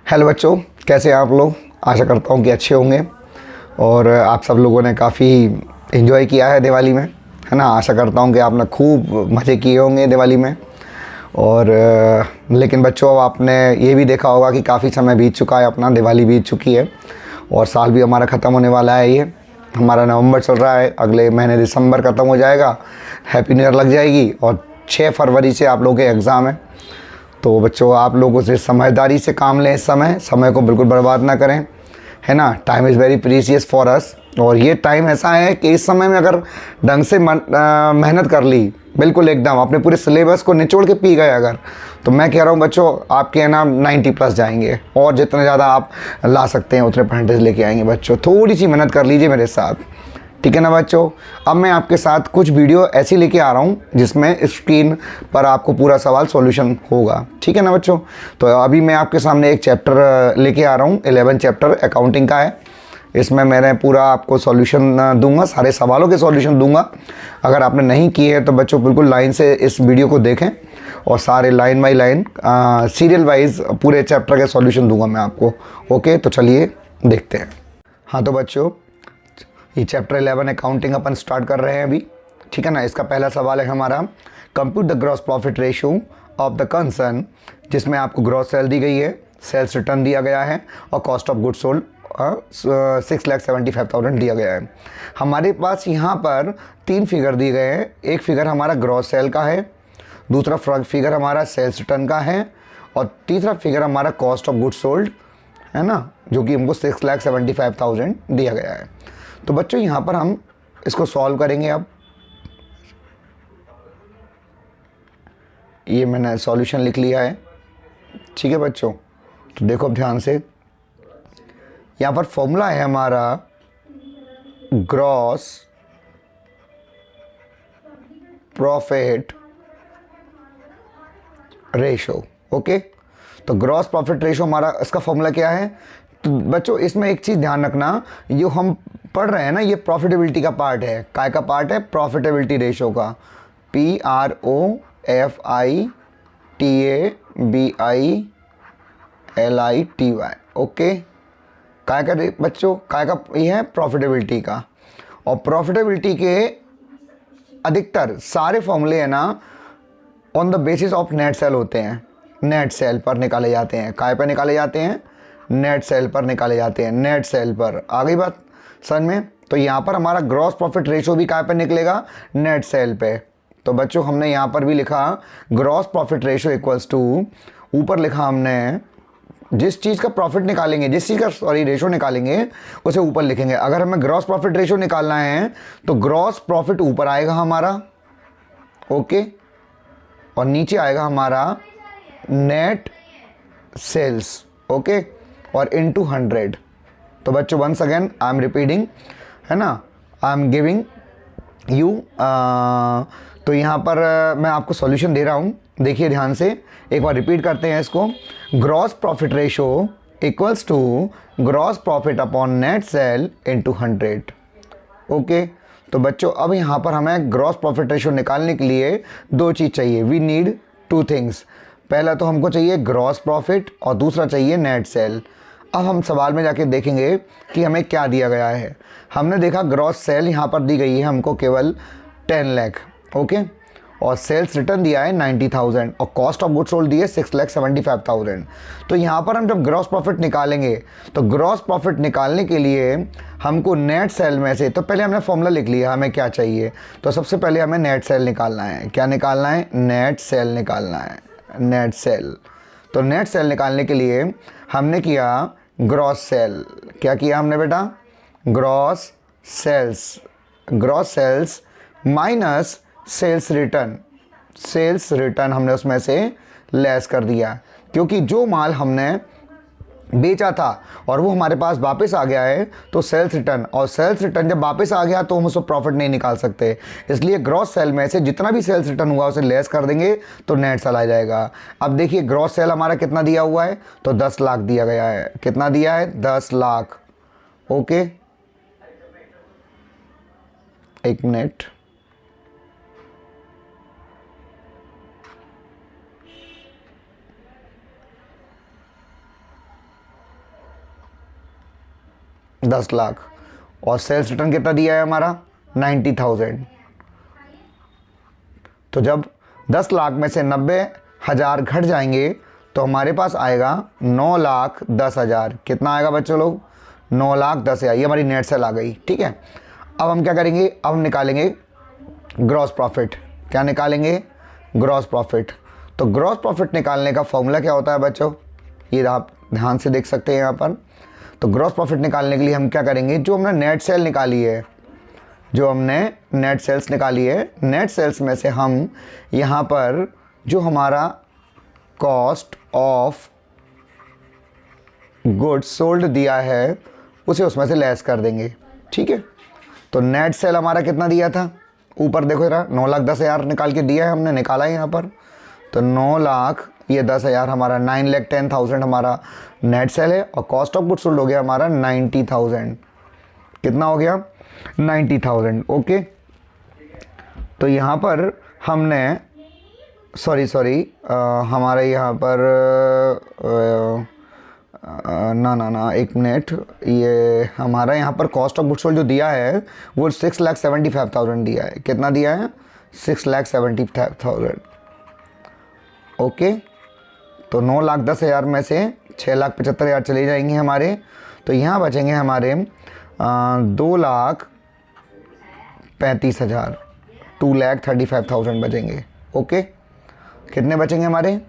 Hello बच्चों, कैसे हैं आप लोग। आशा करता हूँ कि अच्छे होंगे और आप सब लोगों ने काफ़ी इन्जॉय किया है दिवाली में, है ना। आशा करता हूँ कि आपने खूब मज़े किए होंगे दिवाली में। और लेकिन बच्चों, अब आपने ये भी देखा होगा कि काफ़ी समय बीत चुका है, अपना दिवाली बीत चुकी है और साल भी हमारा ख़त्म होने वाला है। ये हमारा नवंबर चल रहा है, अगले महीने दिसंबर ख़त्म हो जाएगा, हैप्पी न्यू ईयर लग जाएगी और 6 फरवरी से आप लोगों के एग्ज़ाम है। तो बच्चों, आप लोग उसे समझदारी से काम लें, इस समय को बिल्कुल बर्बाद ना करें, है ना। Time is very precious for us. और ये टाइम ऐसा है कि इस समय में अगर ढंग से मेहनत कर ली, बिल्कुल एकदम अपने पूरे सिलेबस को निचोड़ के पी गए अगर, तो मैं कह रहा हूँ बच्चों, आपके है ना 90+ जाएंगे और जितने ज़्यादा आप ला सकते हैं उतने परसेंटेज लेके आएंगे। बच्चों, थोड़ी सी मेहनत कर लीजिए मेरे साथ, ठीक है ना बच्चों। अब मैं आपके साथ कुछ वीडियो ऐसी लेके आ रहा हूँ जिसमें स्क्रीन पर आपको पूरा सवाल सॉल्यूशन होगा, ठीक है ना बच्चों। तो अभी मैं आपके सामने एक चैप्टर लेके आ रहा हूँ, 11 चैप्टर अकाउंटिंग का है। इसमें मैंने पूरा आपको सॉल्यूशन दूंगा, सारे सवालों के सॉल्यूशन दूंगा। अगर आपने नहीं किए हैं तो बच्चों बिल्कुल लाइन से इस वीडियो को देखें और सारे line by line serial wise पूरे चैप्टर के सॉल्यूशन दूंगा मैं आपको। ओके, तो चलिए देखते हैं। हाँ तो बच्चों, ये चैप्टर 11 अकाउंटिंग अपन स्टार्ट कर रहे हैं अभी, ठीक है ना। इसका पहला सवाल है हमारा, compute the gross profit ratio of the concern, जिसमें आपको ग्रॉस सेल दी गई है, सेल्स रिटर्न दिया गया है और कॉस्ट ऑफ गुड सोल्ड 6,75,000 दिया गया है। हमारे पास यहाँ पर 3 फिगर दिए गए हैं। एक फिगर हमारा ग्रॉस सेल का है, दूसरा फिगर हमारा सेल्स रिटर्न का है और तीसरा फिगर हमारा कॉस्ट ऑफ गुड सोल्ड, है ना, जो कि हमको 6,75,000 दिया गया है। तो बच्चों, यहाँ पर हम इसको सॉल्व करेंगे। अब ये मैंने सॉल्यूशन लिख लिया है, ठीक है बच्चों। तो देखो अब ध्यान से, यहाँ पर फॉर्मूला है हमारा ग्रॉस प्रॉफिट रेशो। ओके, तो ग्रॉस प्रॉफिट रेशो हमारा, इसका फॉर्मूला क्या है। तो बच्चों, इसमें एक चीज़ ध्यान रखना, जो हम पढ़ रहे हैं ना, ये प्रॉफिटेबिलिटी का पार्ट है। काय का पार्ट है? प्रॉफिटेबिलिटी रेशो का। PROFITABILITY। ओके, काय का बच्चों, काय का ये है प्रॉफिटेबिलिटी का। और प्रॉफिटेबिलिटी के अधिकतर सारे फॉर्मूले है ना on the basis of net cell होते हैं, नेट सेल पर निकाले जाते हैं। काय पर निकाले जाते हैं? नेट सेल पर निकाले जाते हैं, नेट सेल पर। आ गई बात समझ में। तो यहाँ पर हमारा ग्रॉस प्रॉफिट रेशो भी काय पर निकलेगा? नेट सेल पे। तो बच्चों, हमने यहाँ पर भी लिखा gross profit ratio equals to, ऊपर लिखा हमने जिस चीज़ का प्रॉफिट निकालेंगे, जिस चीज़ का रेशो निकालेंगे उसे ऊपर लिखेंगे। अगर हमें ग्रॉस प्रॉफिट रेशो निकालना है तो ग्रॉस प्रॉफिट ऊपर आएगा हमारा, ओके, और नीचे आएगा हमारा नेट सेल्स, ओके, और इनटू 100। तो बच्चों, once again I am repeating, है ना, आई एम गिविंग यू। तो यहाँ पर मैं आपको सॉल्यूशन दे रहा हूँ, देखिए ध्यान से, एक बार रिपीट करते हैं इसको। Gross profit ratio equals to gross profit upon net sale into 100। Okay, तो बच्चों, अब यहाँ पर हमें ग्रॉस प्रॉफिट रेशो निकालने के लिए 2 चीज़ चाहिए। We need 2 things. पहला तो हमको चाहिए ग्रॉस प्रॉफिट और दूसरा चाहिए नेट सेल। अब हम सवाल में जाके देखेंगे कि हमें क्या दिया गया है। हमने देखा ग्रॉस सेल यहाँ पर दी गई है हमको केवल 10 लाख, ओके, और सेल्स रिटर्न दिया है 90,000 और कॉस्ट ऑफ गुड सोल्ड दी है 6,75,000। तो यहाँ पर हम जब ग्रॉस प्रॉफिट निकालेंगे तो ग्रॉस प्रॉफिट निकालने के लिए हमको नेट सेल में से, तो पहले हमने फॉर्मूला लिख लिया हमें क्या चाहिए। तो सबसे पहले हमें नेट सेल निकालना है। क्या निकालना है? नेट सेल निकालना है, नेट सेल। तो नेट सेल निकालने के लिए हमने किया ग्रॉस सेल। क्या किया हमने बेटा? Gross sales, gross sales minus sales return, sales return हमने उसमें से लेस कर दिया, क्योंकि जो माल हमने बेचा था और वो हमारे पास वापस आ गया है तो सेल्स रिटर्न, और सेल्स रिटर्न जब वापस आ गया तो हम उसको प्रॉफिट नहीं निकाल सकते। इसलिए ग्रॉस सेल में से जितना भी सेल्स रिटर्न हुआ उसे लेस कर देंगे तो नेट सेल आ जाएगा। अब देखिए ग्रॉस सेल हमारा कितना दिया हुआ है, तो 10 लाख दिया गया है। कितना दिया है? 10 लाख। ओके, एक मिनट, 10 लाख, और सेल्स रिटर्न कितना दिया है हमारा 90,000। तो जब 10 लाख में से 90,000 घट जाएंगे तो हमारे पास आएगा 9,10,000। कितना आएगा बच्चों लोग? 9,10,000। ये हमारी नेट सेल आ गई। ठीक है, अब हम क्या करेंगे? अब हम निकालेंगे ग्रॉस प्रॉफिट। क्या निकालेंगे? Gross profit. तो ग्रॉस प्रॉफिट निकालने का फॉर्मूला क्या होता है बच्चों? ये आप ध्यान से देख सकते हैं यहाँ पर। तो ग्रॉस प्रॉफिट निकालने के लिए हम क्या करेंगे? जो हमने नेट सेल निकाली है, जो हमने नेट सेल्स निकाली है, नेट सेल्स में से हम यहाँ पर जो हमारा कॉस्ट ऑफ गुड्स सोल्ड दिया है उसे उसमें से लेस कर देंगे। ठीक है, तो नेट सेल हमारा कितना दिया था? ऊपर देखो जरा, 9,10,000 निकाल के दिया है हमने, निकाला है यहाँ पर। तो 9,00,000 ये 10,000 हमारा 9,10,000 हमारा नेट सेल है, और कॉस्ट ऑफ गुड्स सोल्ड हो गया हमारा 90,000। कितना हो गया? 90,000। ओके, तो यहाँ पर हमने सॉरी हमारे यहाँ पर ना एक मिनट, ये हमारा यहाँ पर कॉस्ट ऑफ गुड्स सोल्ड जो दिया है वो 6,75,000 दिया है। कितना दिया है? 6,75,000। ओके, तो 9,10,000 में से 6,75,000 चले जाएंगे हमारे, तो यहाँ बचेंगे हमारे 2,35,000, 2,35,000 बचेंगे। ओके, कितने बचेंगे हमारे?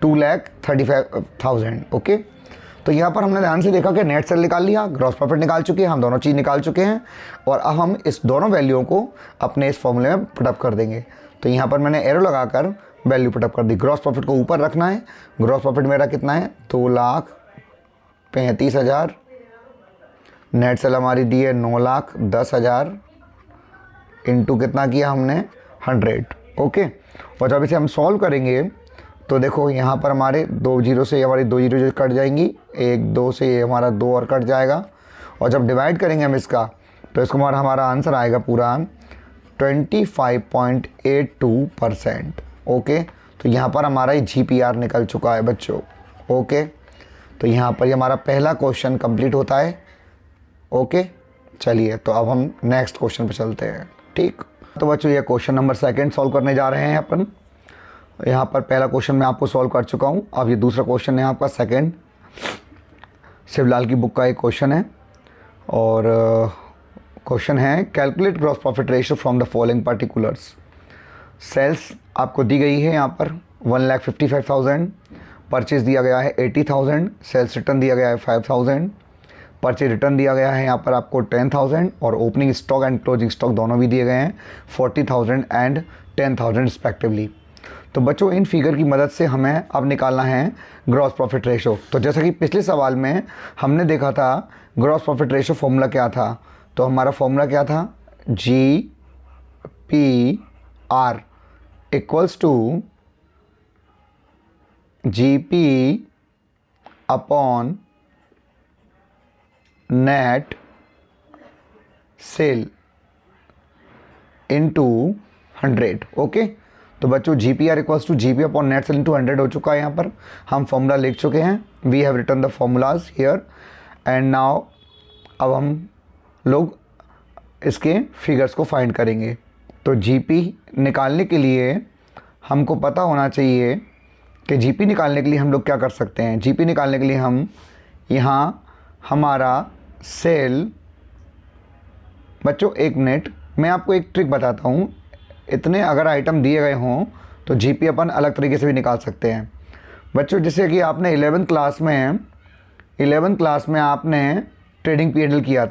2,35,000। ओके, तो यहाँ पर हमने ध्यान से देखा कि नेट सेल निकाल लिया, ग्रॉस प्रॉफिट निकाल चुके हैं, हम दोनों चीज़ निकाल चुके हैं, और अब हम इस दोनों वैल्यूओं को अपने इस फॉर्मूले में पुटअप कर देंगे। तो यहाँ पर मैंने एरो लगाकर वैल्यू पुटअप कर दी। ग्रॉस प्रॉफिट को ऊपर रखना है। ग्रॉस प्रॉफिट मेरा कितना है? 2,35,000। नेट सेल हमारी दी है 9,10,000 इंटू कितना किया हमने? 100। ओके, और जब इसे हम सॉल्व करेंगे तो देखो यहाँ पर हमारे 2 जीरो से हमारी 2 जीरो कट जाएंगी, 1 2 से ये हमारा 2 और कट जाएगा, और जब डिवाइड करेंगे हम इसका तो इसको हमारा आंसर आएगा पूरा 25.82%। ओके, तो यहाँ पर हमारा ये GPR निकल चुका है बच्चों। ओके, तो यहाँ पर ये हमारा पहला क्वेश्चन कंप्लीट होता है। ओके, चलिए तो अब हम नेक्स्ट क्वेश्चन पे चलते हैं। ठीक, तो बच्चों ये क्वेश्चन नंबर 2 सॉल्व करने जा रहे हैं अपन। यहाँ पर पहला क्वेश्चन मैं आपको सॉल्व कर चुका हूँ, अब ये दूसरा क्वेश्चन है आपका 2 शिवलाल की बुक का एक क्वेश्चन है, और क्वेश्चन है calculate gross profit ratio from the following particulars. Sales आपको दी गई है यहाँ पर 1,55,000, परचेज दिया गया है 80,000, सेल्स रिटर्न दिया गया है 5,000, परचेज रिटर्न दिया गया है यहाँ पर आपको 10,000, और opening stock and closing stock दोनों भी दिए गए हैं 40,000 एंड 10,000 रिस्पेक्टिवली। तो बच्चों इन फिगर की मदद से हमें अब निकालना है ग्रॉस प्रॉफिट रेशो। तो जैसा कि पिछले सवाल में हमने देखा था ग्रॉस प्रॉफिट रेशो फॉर्मूला क्या था, तो हमारा फॉर्मूला क्या था? GPR equals to GP upon net sale into 100। Okay, तो बच्चों GPR equals to GP upon net sale into 100 हो चुका है। यहाँ पर हम फॉर्मूला लिख चुके हैं, we have written the formulas here and now. अब हम लोग इसके फिगर्स को फाइंड करेंगे। तो GP निकालने के लिए हमको पता होना चाहिए कि GP निकालने के लिए हम लोग क्या कर सकते हैं। GP निकालने के लिए हम यहाँ हमारा सेल, बच्चों एक मिनट मैं आपको एक ट्रिक बताता हूँ। इतने अगर आइटम दिए गए हों तो GP अपन अलग तरीके से भी निकाल सकते हैं। बच्चों जैसे कि आपने 11th क्लास में आपने ट्रेडिंग P&L किया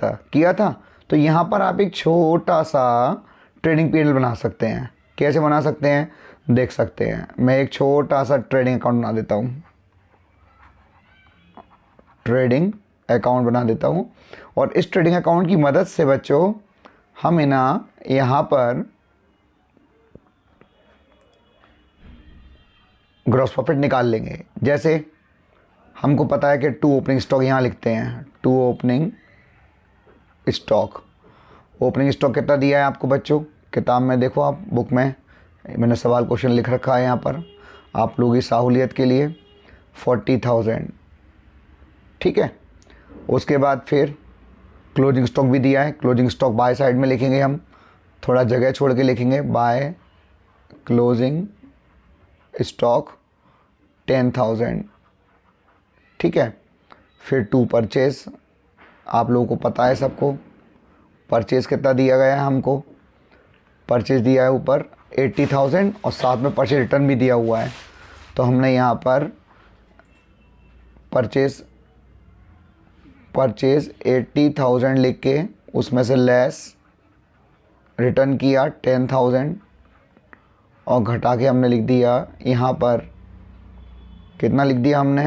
था, तो यहाँ पर आप एक छोटा सा ट्रेडिंग P&L बना सकते हैं। कैसे बना सकते हैं देख सकते हैं। मैं एक छोटा सा ट्रेडिंग अकाउंट बना देता हूँ, और इस ट्रेडिंग अकाउंट की मदद से बच्चों हम यहाँ पर ग्रॉस प्रॉफिट निकाल लेंगे। जैसे हमको पता है कि 2 ओपनिंग स्टॉक यहाँ लिखते हैं, 2 ओपनिंग स्टॉक कितना दिया है आपको बच्चों? किताब में देखो आप, बुक में मैंने सवाल क्वेश्चन लिख रखा है यहाँ पर आप लोगों की सहूलियत के लिए, 40,000। ठीक है, उसके बाद फिर क्लोजिंग स्टॉक भी दिया है, क्लोजिंग स्टॉक बाय साइड में लिखेंगे हम, थोड़ा जगह छोड़ के लिखेंगे, बाय क्लोजिंग स्टॉक 10,000, ठीक है। फिर टू परचेज, आप लोगों को पता है सबको परचेज कितना दिया गया है हमको, परचेज दिया है ऊपर 80,000 और साथ में परचेज रिटर्न भी दिया हुआ है। तो हमने यहाँ पर परचेज 80,000 लिख के उसमें से लेस रिटर्न किया 10,000 और घटा के हमने लिख दिया यहाँ पर कितना लिख दिया हमने,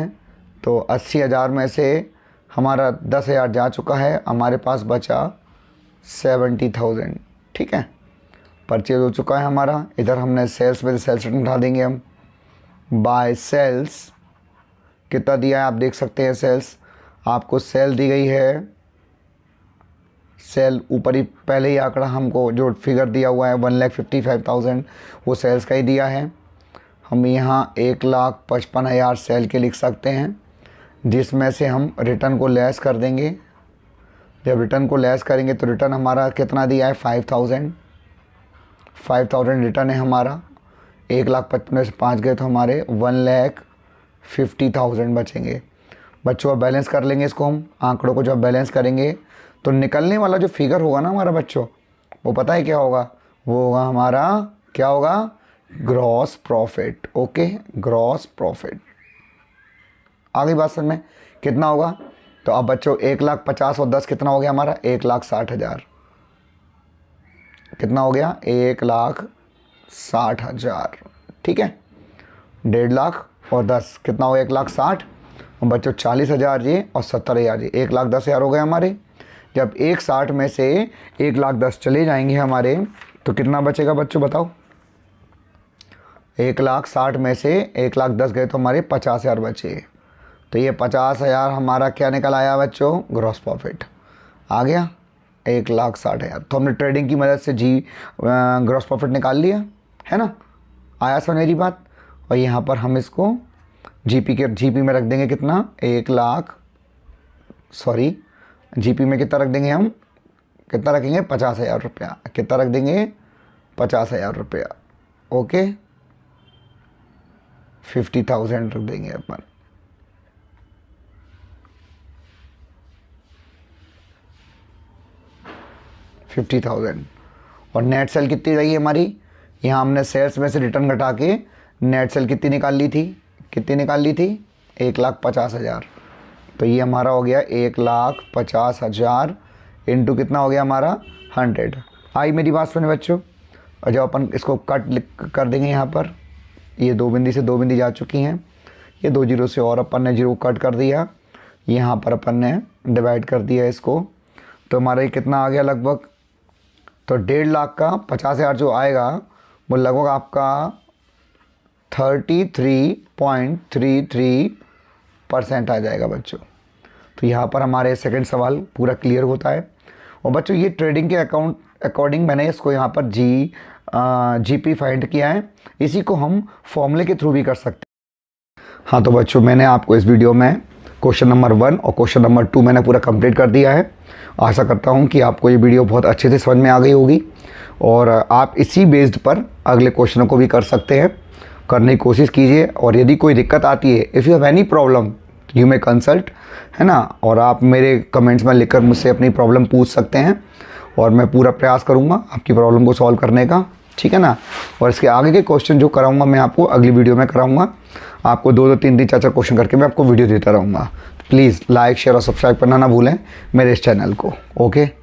तो 80,000 में से हमारा 10,000 जा चुका है, हमारे पास बचा 70,000, ठीक है। परचेज हो चुका है हमारा। इधर हमने सेल्स में से सेल्स रिटर्न उठा देंगे हम, बाय सेल्स कितना दिया है आप देख सकते हैं। सेल्स आपको सेल दी गई है, सेल ऊपर ही पहले ही आंकड़ा हमको जो फिगर दिया हुआ है 1,55,000 वो सेल्स का ही दिया है। हम यहाँ 1,55,000 सेल के लिख सकते हैं, जिसमें से हम रिटर्न को लेस कर देंगे। जब रिटर्न को लेस करेंगे तो रिटर्न हमारा कितना दिया है 5,000 रिटर्न है हमारा। 1,55,000 में से 5 गए तो हमारे 1,50,000 बचेंगे। बच्चों अब बैलेंस कर लेंगे इसको हम, आंकड़ों को जब बैलेंस करेंगे तो निकलने वाला जो फिगर होगा ना हमारा बच्चों, वो पता है क्या होगा, वो होगा हमारा क्या होगा, gross profit. Okay, gross profit. आ गई बात समझ में, कितना होगा। तो अब बच्चों 1,50,000 और 10 कितना हो गया हमारा 1,60,000, कितना हो गया 1,60,000, ठीक है। 1.5 लाख और 10 कितना हो गया 1,60,000 और बच्चों 40,000 ये और 70,000 ये 1,10,000 हो गए हमारे। जब 1,60,000 में से 1,10,000 चले जाएंगे हमारे तो कितना बचेगा बच्चों बताओ। 1,60,000 में से 1,10,000 गए तो हमारे 50,000 बचे। तो ये 50,000 हमारा क्या निकल आया बच्चों, ग्रॉस प्रॉफिट आ गया 1,60,000। तो हमने ट्रेडिंग की मदद से ग्रॉस प्रॉफिट निकाल लिया है ना, आया समझ मेरी बात। और यहाँ पर हम इसको जीपी में रख देंगे कितना 1,00,000 जीपी में कितना रख देंगे हम, कितना रखेंगे 50,000 रुपया, कितना रख देंगे 50,000 रुपया। ओके, 50,000 रख देंगे अपन। $50,000 और नेट सेल कितनी रही हमारी, यहाँ हमने सेल्स में से रिटर्न घटा के नेट सेल कितनी निकाल ली थी, 1,50,000। तो ये हमारा हो गया 1,50,000 इंटू कितना हो गया हमारा 100। आई मेरी बात सुने बच्चों। और जब अपन इसको कट कर देंगे यहाँ पर, ये 2 बिंदी से 2 बिंदी जा चुकी हैं, ये 2 जीरो से और अपन ने जीरो कट कर दिया, यहाँ पर अपन ने डिवाइड कर दिया इसको। तो हमारा ये कितना आ गया लगभग, तो 1.5 लाख का 50,000 जो आएगा वो लगभग आपका 33.33% आ जाएगा बच्चों। तो यहाँ पर हमारे सेकंड सवाल पूरा क्लियर होता है। और बच्चों ये ट्रेडिंग के अकॉर्डिंग मैंने इसको यहाँ पर जीपी फाइंड किया है, इसी को हम फॉर्मूले के थ्रू भी कर सकते हैं। हाँ तो बच्चों मैंने आपको इस वीडियो में क्वेश्चन नंबर 1 और क्वेश्चन नंबर 2 मैंने पूरा कंप्लीट कर दिया है। आशा करता हूँ कि आपको ये वीडियो बहुत अच्छे से समझ में आ गई होगी और आप इसी बेस्ड पर अगले क्वेश्चनों को भी कर सकते हैं, करने की कोशिश कीजिए। और यदि कोई दिक्कत आती है, if you have any problem you may consult, है ना, और आप मेरे कमेंट्स में लिखकर मुझसे अपनी प्रॉब्लम पूछ सकते हैं और मैं पूरा प्रयास करूँगा आपकी प्रॉब्लम को सॉल्व करने का, ठीक है ना। और इसके आगे के क्वेश्चन जो कराऊंगा मैं आपको अगली वीडियो में कराऊंगा, आपको 2-2, 3-3, 4-4 क्वेश्चन करके मैं आपको वीडियो देता रहूँगा। प्लीज़ लाइक, शेयर और सब्सक्राइब करना ना भूलें मेरे इस चैनल को। ओके।